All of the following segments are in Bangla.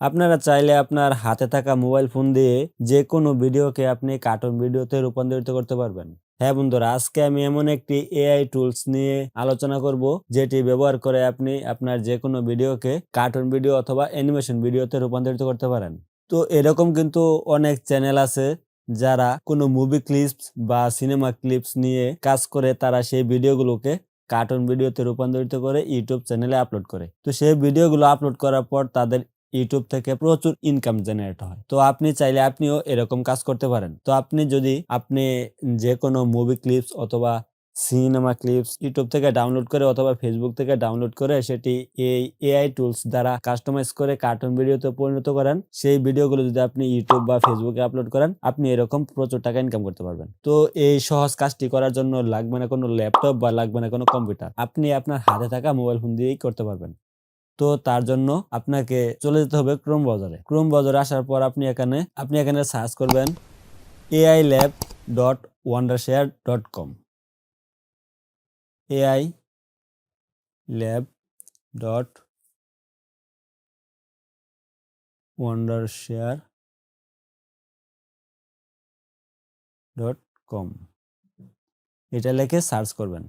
আপনারা চাইলে আপনার হাতে থাকা মোবাইল ফোন দিয়ে যে কোনো ভিডিওকে আপনি কার্টুন ভিডিওতে রূপান্তরিত করতে পারবেন। হ্যাঁ বন্ধুরা, আজকে আমি এমন একটি এআই টুলস নিয়ে আলোচনা করব যেটি ব্যবহার করে আপনি আপনার যে কোনো ভিডিওকে কার্টুন ভিডিও অথবা অ্যানিমেশন ভিডিওতে রূপান্তরিত করতে পারেন। তো এরকম কিন্তু অনেক চ্যানেল আছে যারা কোনো মুভি ক্লিপস বা সিনেমা ক্লিপস নিয়ে কাজ করে, তারা সেই ভিডিওগুলোকে কার্টুন ভিডিওতে রূপান্তরিত করে ইউটিউব চ্যানেলে আপলোড করে। তো সেই ভিডিওগুলো আপলোড করার পর তাদের ইউটিউব থেকে প্রচুর ইনকাম জেনারেট হয়। তো আপনি চাইলে আপনিও এরকম কাজ করতে পারেন। তো আপনি যদি যে কোনো মুভি ক্লিপস অথবা সিনেমা ক্লিপস ইউটিউব থেকে ডাউনলোড করে অথবা ফেসবুক থেকে ডাউনলোড করে সেটি এই এআই টুলস দ্বারা কাস্টমাইজ করে কার্টুন ভিডিওতে পরিণত করেন, সেই ভিডিওগুলো যদি আপনি ইউটিউব বা ফেসবুকে আপলোড করেন, আপনি এরকম প্রচুর টাকা ইনকাম করতে পারবেন। তো এই সহজ কাজটি করার জন্য লাগবে না কোনো ল্যাপটপ বা লাগবে না কোনো কম্পিউটার, আপনি আপনার হাতে থাকা মোবাইল ফোন দিয়েই করতে পারবেন। তো তার জন্য আপনাকে চলে যেতে হবে ক্রোম ব্রাউজারে। ক্রোম ব্রাউজারে আসার পর আপনি এখানে সার্চ করবেন ailab.wondershare.com, ailab.wondershare.com এটা লিখে সার্চ করবেন।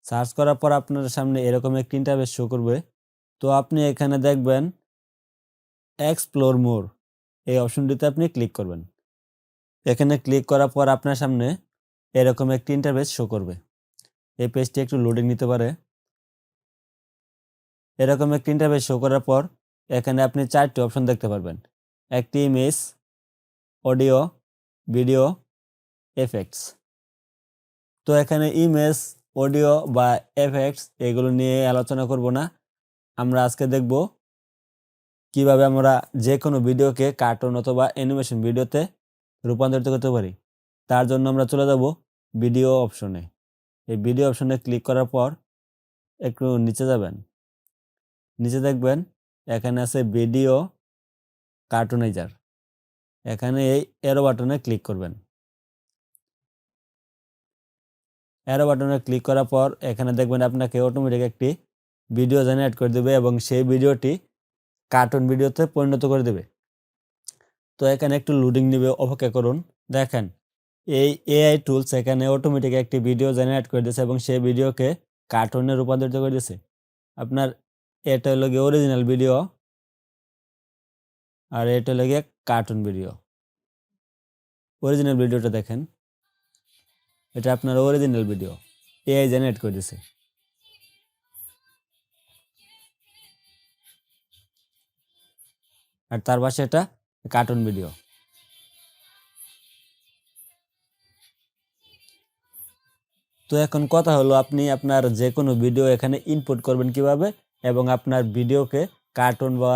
সার্চ করার পর আপনার সামনে এরকম একটি ইন্টারফেস শো করবে। তো আপনি এখানে দেখবেন এক্সপ্লোর মোর, এই অপশনটিতে আপনি ক্লিক করবেন। এখানে ক্লিক করার পর আপনার সামনে এরকম একটি ইন্টারফেস শো করবে। এই পেজটি একটু লোডিং নিতে পারে। এরকম একটি ইন্টারফেস শো করার পর এখানে আপনি 4টি অপশন দেখতে পারবেন। একটি ইমেজ, অডিও, ভিডিও, এফেক্টস। তো এখানে ইমেজ, অডিও বা এফেক্টস এগুলো নিয়ে আলোচনা করব না। আমরা আজকে দেখব কিভাবে আমরা যে কোনো ভিডিওকে কার্টুন অথবা অ্যানিমেশন ভিডিওতে রূপান্তরিত করতে পারি। তার জন্য আমরা চলে যাব ভিডিও অপশনে। এই ভিডিও অপশনে ক্লিক করার পর একটু নিচে যাবেন। নিচে দেখবেন এখানে আছে ভিডিও কার্টুনাইজার। এখানে এই অ্যারো বাটনে ক্লিক করবেন। অ্যারো বাটনে ক্লিক করার পর এখানে দেখবেন আপনাকে অটোমেটিক একটি ভিডিও জেনারেট করে দেবে এবং সেই ভিডিওটি কার্টুন ভিডিওতে পরিণত করে দেবে। তো এখানে একটু লোডিং নেবে, অপেক্ষা করুন। দেখেন এই এআই টুলস এখানে অটোমেটিক একটি ভিডিও জেনারেট করে দিয়েছে এবং সেই ভিডিওকে কার্টুনে রূপান্তরিত করে দিয়েছে। আপনার এটা হলো গিয়ে অরিজিনাল ভিডিও আর এটা হলো গিয়ে কার্টুন ভিডিও। অরিজিনাল ভিডিওটা দেখেন, এটা আপনার অরিজিনাল ভিডিও এআই জেনারেট করে দিয়েছে। আর তার পাশে এটা কার্টুন ভিডিও। তো এখন কথা হলো আপনি আপনার যে কোনো ভিডিও এখানে ইনপুট করবেন কিভাবে এবং আপনার ভিডিওকে কার্টুন বা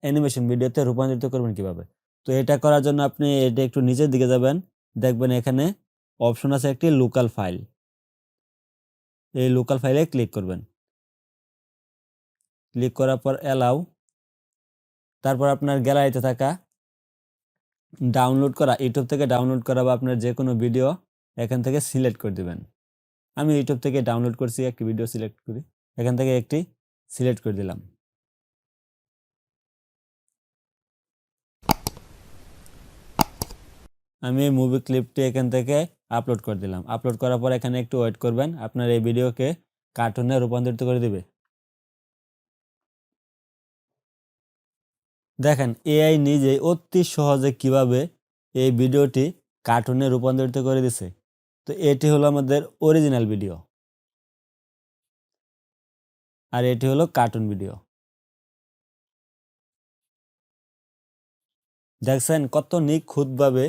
অ্যানিমেশন ভিডিওতে রূপান্তরিত করবেন কিভাবে। তো এটা করার জন্য আপনি এটা একটু নিচের দিকে যাবেন, দেখবেন এখানে অপশন আছে একটি লোকাল ফাইল। এই লোকাল ফাইলে ক্লিক করবেন। ক্লিক করার পর অ্যালাউ, তারপর আপনার গ্যালারিতে থাকা ডাউনলোড করা ইউটিউব থেকে ডাউনলোড করা বা আপনার যে কোনো ভিডিও এখান থেকে সিলেক্ট করে দিবেন। আমি ইউটিউব থেকে ডাউনলোড করছি, একটি ভিডিও সিলেক্ট করি, এখান থেকে একটি সিলেক্ট করে দিলাম। আমি এই মুভি ক্লিপটি এখান থেকে আপলোড করে দিলাম। আপলোড করার পর এখানে একটু ওয়েট করবেন, আপনার এই ভিডিওকে কার্টুনে রূপান্তরিত করে দিবে। দেখেন এআই নিজেই অতি সহজে কিভাবে এই ভিডিওটি কার্টুনে রূপান্তরিত করে দিছে। তো এটি হলো আমাদের অরিজিনাল ভিডিও আর এটি হলো কার্টুন ভিডিও। দেখছেন কত নিখুঁতভাবে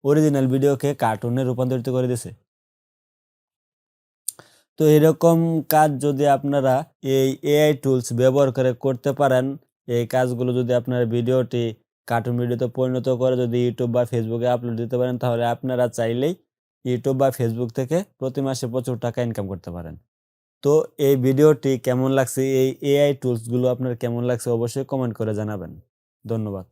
অরিজিনাল ভিডিওকে কার্টুনে রূপান্তরিত করে দিছে। তো এরকম কাজ যদি আপনারা এই এআই টুলস ব্যবহার করে করতে পারেন, এই কাজগুলো যদি আপনার ভিডিওটি কার্টুন ভিডিওতে পরিণত করে যদি ইউটিউব বা ফেসবুকে আপলোড দিতে পারেন, তাহলে আপনারা চাইলেই ইউটিউব বা ফেসবুক থেকে প্রতি মাসে প্রচুর টাকা ইনকাম করতে পারেন। তো এই ভিডিওটি কেমন লাগছে, এই এআই টুলসগুলো আপনার কেমন লাগছে অবশ্যই কমেন্ট করে জানাবেন। ধন্যবাদ।